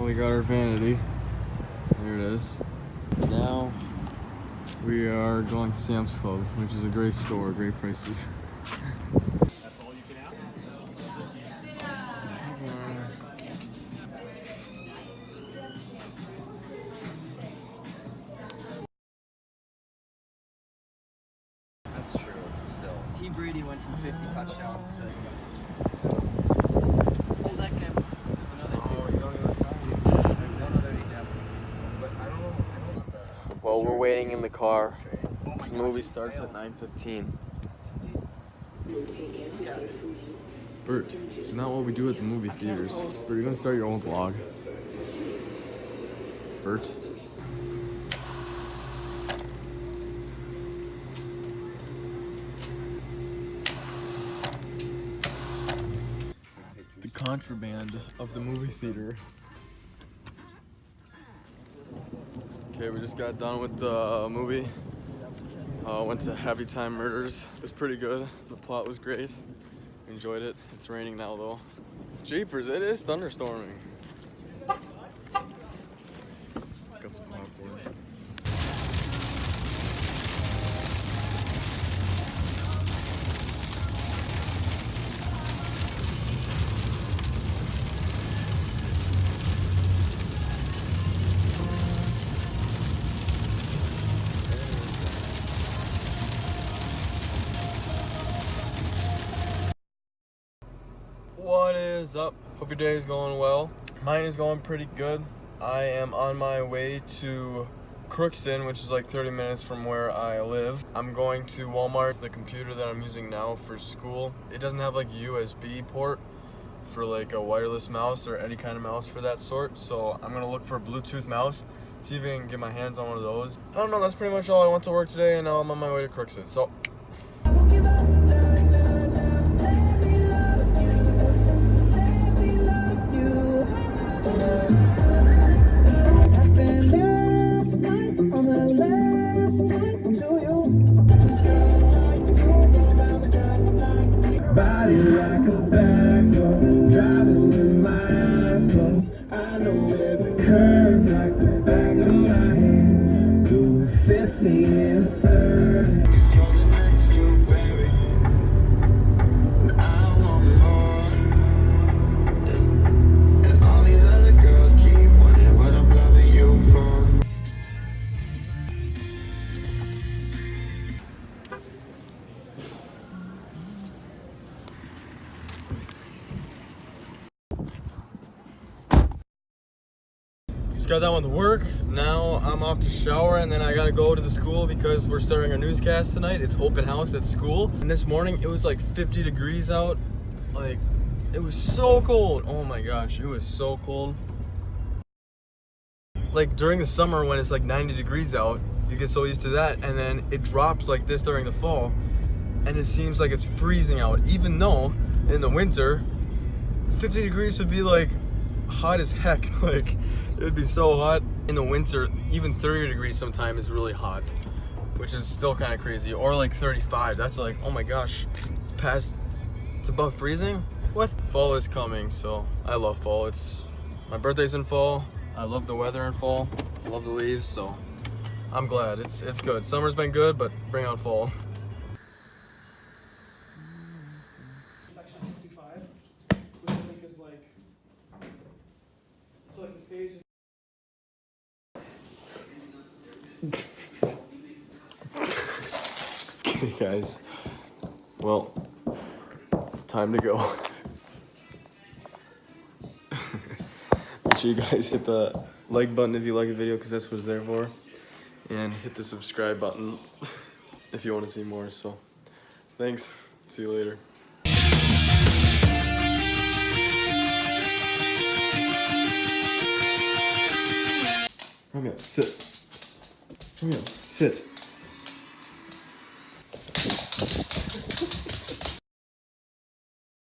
we got our vanity. There it is. Now we are going to Sam's Club, which is a great store, great prices. That's all you can have? That's true, still. T. Brady went from 50 touchdowns to... Oh, that guy. There's another Oh, he's on the other side. one other example. But I don't know. Well, we're waiting in the car. This movie starts at 9:15. Bert, this is not what we do at the movie theaters. Bert, you're gonna start your own vlog. Bert. The contraband of the movie theater. Okay, we just got done with the movie. Went to Happy Time Murders. It was pretty good. The plot was great. Enjoyed it. It's raining now though. Jeepers, it is thunderstorming. Got some popcorn. What is up? Hope your day is going well. Mine is going pretty good. I am on my way to Crookston, which is like 30 minutes from where I live. I'm going to Walmart. The computer that I'm using now for school, it doesn't have like a USB port for like a wireless mouse or any kind of mouse for that sort. So I'm gonna look for a Bluetooth mouse, see if I can get my hands on one of those. I don't know, that's pretty much all. I went to work today and now I'm on my way to Crookston. So body like a backhoe, driving with my eyes closed. I know every curve like the back of my hand. Doing 15 and 30. You're the next you, baby, and I want more. And all these other girls keep wondering what I'm loving you for. just got done with work. Now I'm off to shower and then I gotta go to the school because we're starting a newscast tonight. It's open house at school. And this morning it was like 50 degrees out. Like, it was so cold. Oh my gosh, it was so cold. Like during the summer when it's like 90 degrees out, you get so used to that, and then it drops like this during the fall and it seems like it's freezing out, even though in the winter 50 degrees would be like hot as heck. Like, it would be so hot. In the winter, even 30 degrees sometimes is really hot, which is still kind of crazy. Or like 35, that's like, oh my gosh, it's above freezing? What? Fall is coming, so I love fall. My birthday's in fall. I love the weather in fall. I love the leaves, so I'm glad. It's good. Summer's been good, but bring on fall. Section 55, which I think is like, so like the stage is... Okay, guys. Well, time to go. Make sure you guys hit the like button if you like the video, because that's what it's there for. And hit the subscribe button if you want to see more. So, thanks. See you later. Romeo, sit. Romeo, sit.